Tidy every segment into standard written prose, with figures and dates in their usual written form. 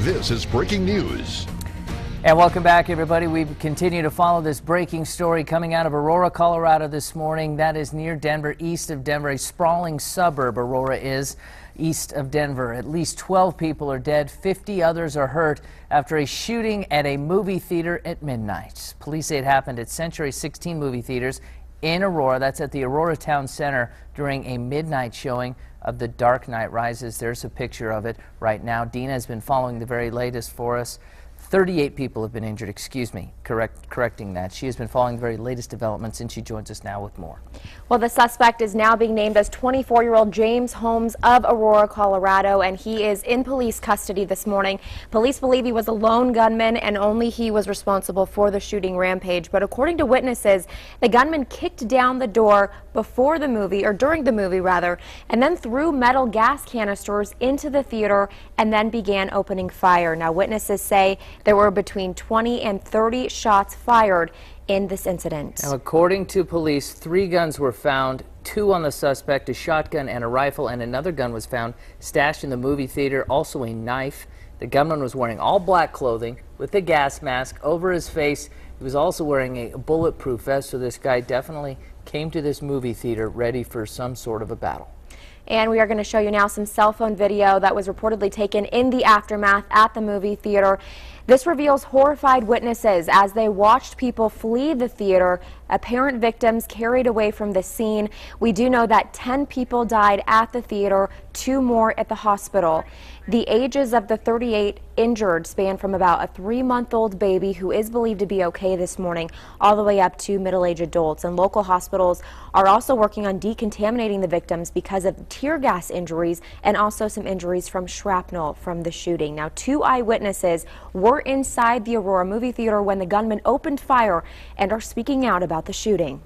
This is breaking news. And welcome back, everybody. We continue to follow this breaking story coming out of Aurora, Colorado this morning. That is near Denver, east of Denver, a sprawling suburb. Aurora is east of Denver. At least 12 people are dead, 50 others are hurt after a shooting at a movie theater at midnight. Police say it happened at Century 16 movie theaters in Aurora. That's at the Aurora Town Center during a midnight showing of The Dark Knight Rises. There's a picture of it right now. Dina has been following the very latest for us. 38 people have been injured, excuse me, correcting that. She has been following the very latest developments, and she joins us now with more. Well, the suspect is now being named as 24-year-old James Holmes of Aurora, Colorado, and he is in police custody this morning. Police believe he was a lone gunman and only he was responsible for the shooting rampage. But according to witnesses, the gunman kicked down the door before the movie, or during the movie rather, and then threw metal gas canisters into the theater and then began opening fire. Now, witnesses say there were between 20 and 30 shots fired in this incident. Now, according to police, 3 guns were found, 2 on the suspect, a shotgun and a rifle, and another gun was found stashed in the movie theater, also a knife. The gunman was wearing all black clothing with a gas mask over his face. He was also wearing a bulletproof vest, so this guy definitely came to this movie theater ready for some sort of a battle. And we are going to show you now some cell phone video that was reportedly taken in the aftermath at the movie theater. This reveals horrified witnesses as they watched people flee the theater, apparent victims carried away from the scene. We do know that 10 people died at the theater, 2 more at the hospital. The ages of the 38 injured span from about a 3-month-old baby who is believed to be okay this morning, all the way up to middle-aged adults. And local hospitals are also working on decontaminating the victims because of tear gas injuries and also some injuries from shrapnel from the shooting. Now, 2 eyewitnesses were inside the Aurora movie theater when the gunman opened fire and are speaking out about the shooting.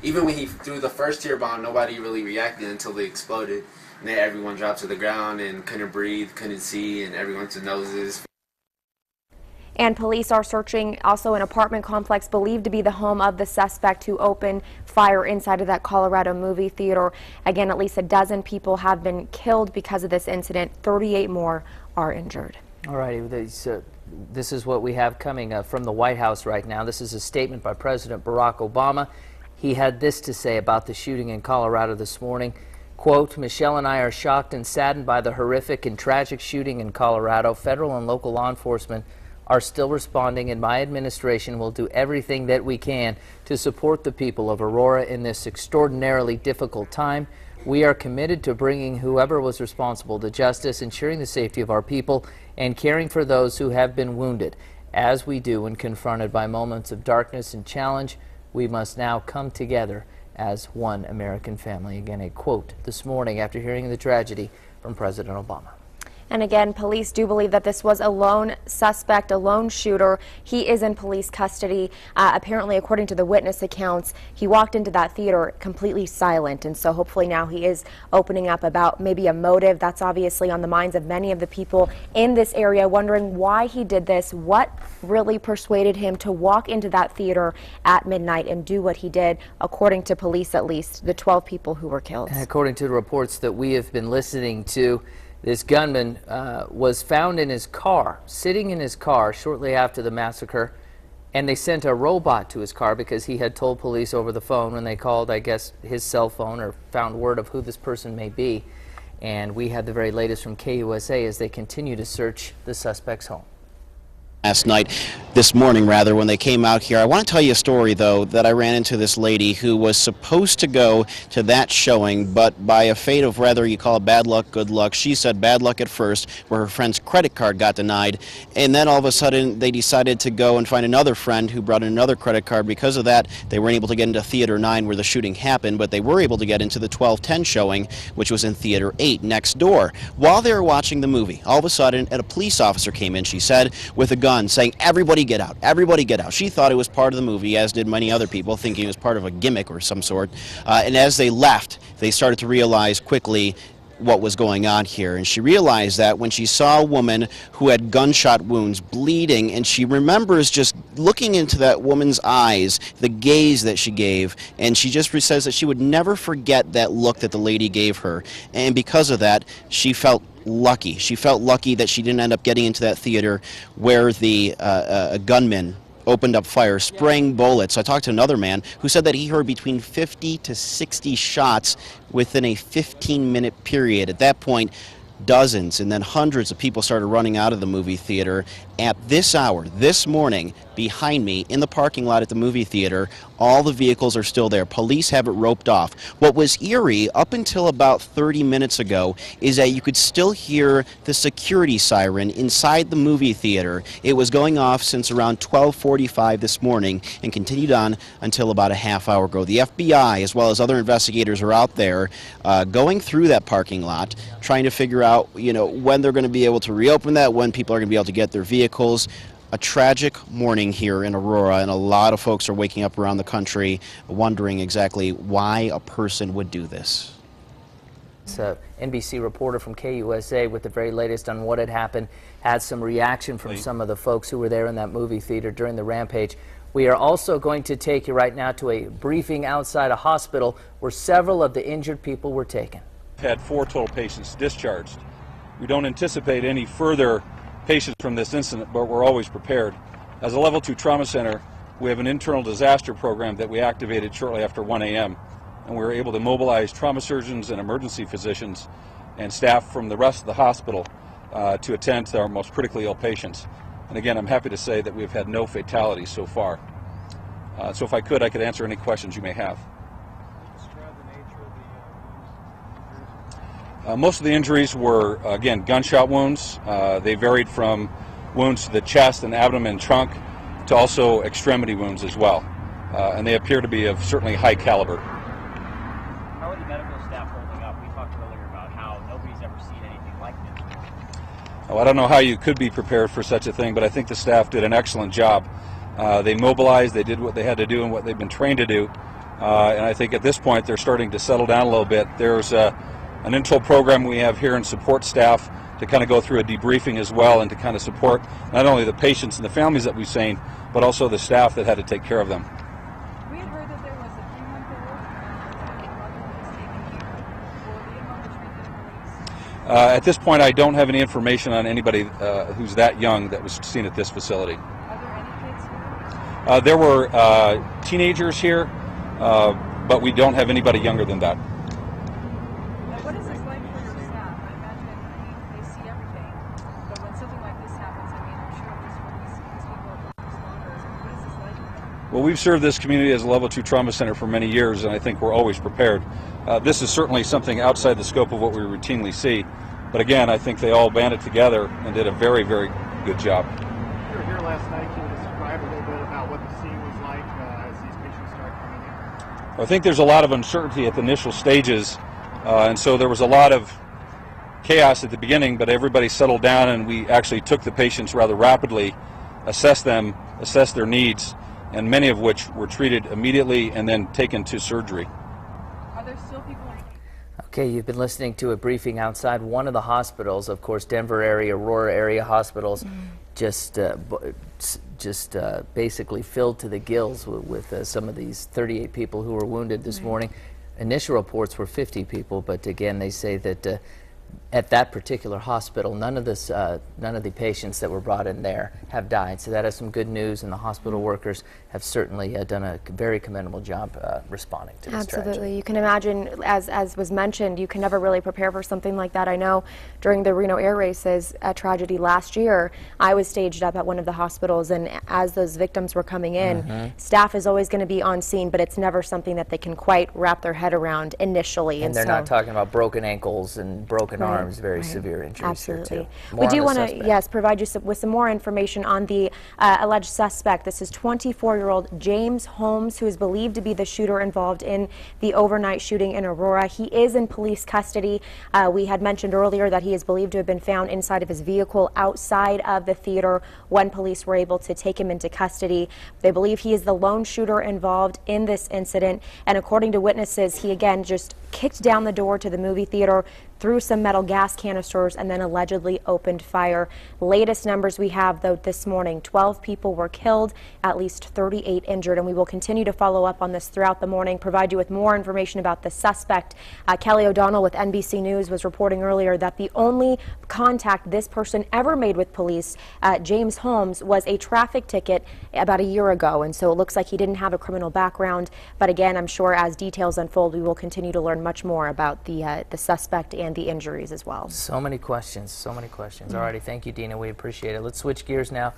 Even when he threw the first tear bomb, nobody really reacted until they exploded. And then everyone dropped to the ground and couldn't breathe, couldn't see, and everyone's noses. And police are searching also an apartment complex believed to be the home of the suspect who opened fire inside of that Colorado movie theater. Again, at least a dozen people have been killed because of this incident. 38 more are injured. All righty, this is what we have coming from the White House right now. This is a statement by President Barack Obama. He had this to say about the shooting in Colorado this morning. Quote, "Michelle and I are shocked and saddened by the horrific and tragic shooting in Colorado. Federal and local law enforcement are still responding, and my administration will do everything that we can to support the people of Aurora in this extraordinarily difficult time. We are committed to bringing whoever was responsible to justice, ensuring the safety of our people, and caring for those who have been wounded. As we do when confronted by moments of darkness and challenge, we must now come together as one American family." Again, a quote this morning after hearing the tragedy from President Obama. And again, police do believe that this was a lone suspect, a lone shooter. He is in police custody. Apparently, according to the witness accounts, he walked into that theater completely silent. And so hopefully now he is opening up about maybe a motive. That's obviously on the minds of many of the people in this area, wondering why he did this, what really persuaded him to walk into that theater at midnight and do what he did, according to police at least, the 12 people who were killed. And according to the reports that we have been listening to, this gunman was found in his car, sitting in his car shortly after the massacre, and they sent a robot to his car because he had told police over the phone when they called, I guess, his cell phone or found word of who this person may be. And we had the very latest from KUSA as they continue to search the suspect's home. This morning rather, when they came out here. I want to tell you a story, though, that I ran into this lady who was supposed to go to that showing, but by a fate of whether you call it bad luck, good luck, she said bad luck at first, where her friend's credit card got denied, and then all of a sudden they decided to go and find another friend who brought in another credit card. Because of that, they weren't able to get into Theater 9 where the shooting happened, but they were able to get into the 12:10 showing, which was in Theater 8 next door. While they were watching the movie, all of a sudden a police officer came in, she said, with a gun, saying, "Everybody get out, everybody get out." She thought it was part of the movie, as did many other people, thinking it was part of a gimmick or some sort. And as they left, they started to realize quickly what was going on here, and she realized that when she saw a woman who had gunshot wounds, bleeding, and she remembers just looking into that woman's eyes, the gaze that she gave, and she just says that she would never forget that look that the lady gave her, and because of that, she felt lucky. She felt lucky that she didn't end up getting into that theater where the gunman opened up fire, spraying bullets. I talked to another man who said that he heard between 50 to 60 shots within a 15-minute period. At that point, dozens and then hundreds of people started running out of the movie theater. At this hour, this morning, behind me in the parking lot at the movie theater, all the vehicles are still there. Police have it roped off. What was eerie up until about 30 minutes ago is that you could still hear the security siren inside the movie theater. It was going off since around 12:45 this morning and continued on until about a half hour ago. The FBI, as well as other investigators, are out there going through that parking lot, trying to figure out, when they're going to be able to reopen that, when people are going to be able to get their vehicles. A tragic morning here in Aurora, and a lot of folks are waking up around the country wondering exactly why a person would do this. It's an NBC reporter from KUSA with the very latest on what had happened. Had some reaction from some of the folks who were there in that movie theater during the rampage. We are also going to take you right now to a briefing outside a hospital where several of the injured people were taken. We've had 4 total patients discharged. We don't anticipate any further patients from this incident, but we're always prepared. As a Level 2 trauma center, we have an internal disaster program that we activated shortly after 1 a.m. and we were able to mobilize trauma surgeons and emergency physicians and staff from the rest of the hospital to attend to our most critically ill patients. And again, I'm happy to say that we've had no fatalities so far. So if I could answer any questions you may have. Most of the injuries were, again, gunshot wounds. They varied from wounds to the chest and abdomen and trunk to also extremity wounds as well. And they appear to be of certainly high caliber. How are the medical staff holding up? We talked earlier about how nobody's ever seen anything like this before. Oh, I don't know how you could be prepared for such a thing, but I think the staff did an excellent job. They mobilized, they did what they had to do and what they've been trained to do. And I think at this point they're starting to settle down a little bit. There's an internal program we have here and support staff to kind of go through a debriefing as well and to kind of support not only the patients and the families that we've seen, but also the staff that had to take care of them. We had heard that there was a 3-month-old taken here. At this point, I don't have any information on anybody who's that young that was seen at this facility. Are there any kids here? There were teenagers here, but we don't have anybody younger than that. What is this like for your staff? I imagine they see everything, but when something like this happens, I'm sure just for these people, responders, what is this like for them? Well, we've served this community as a Level 2 trauma center for many years, and I think we're always prepared. This is certainly something outside the scope of what we routinely see, but again, I think they all banded together and did a very, very good job. You were here last night. Can you describe a little bit about what the scene was like as these patients started coming in? I think there's a lot of uncertainty at the initial stages, and so there was a lot of chaos at the beginning, but everybody settled down and we actually took the patients rather rapidly, assessed them, assessed their needs, and many of which were treated immediately and then taken to surgery. Are there still people? Okay, you've been listening to a briefing outside one of the hospitals, of course, Denver area, Aurora area hospitals, just basically filled to the gills with some of these 38 people who were wounded this morning. Initial reports were 50 people, but again, they say that at that particular hospital, none of the patients that were brought in there have died. So that is some good news, and the hospital workers have certainly done a very commendable job responding to this tragedy. Absolutely. You can imagine, as was mentioned, you can never really prepare for something like that. I know during the Reno air races tragedy last year, I was staged up at one of the hospitals, and as those victims were coming in, staff is always going to be on scene, but it's never something that they can quite wrap their head around initially. And they're not talking about broken ankles and broken arms, very severe injuries. Absolutely. Here too. We do want to, provide you with some more information on the alleged suspect. This is 24-year-old James Holmes, who is believed to be the shooter involved in the overnight shooting in Aurora. He is in police custody. We had mentioned earlier that he is believed to have been found inside of his vehicle outside of the theater when police were able to take him into custody. They believe he is the lone shooter involved in this incident, and according to witnesses, he again just kicked down the door to the movie theater, threw some metal gas canisters, and then allegedly opened fire. Latest numbers we have, though, this morning, 12 people were killed, at least 38 injured, and we will continue to follow up on this throughout the morning, provide you with more information about the suspect. Kelly O'Donnell with NBC News was reporting earlier that the only contact this person ever made with police, James Holmes, was a traffic ticket about a year ago, and so it looks like he didn't have a criminal background. But again, I'm sure as details unfold, we will continue to learn much more about the suspect and the injuries as well. So many questions, so many questions. All righty, thank you, Dina. We appreciate it. Let's switch gears now.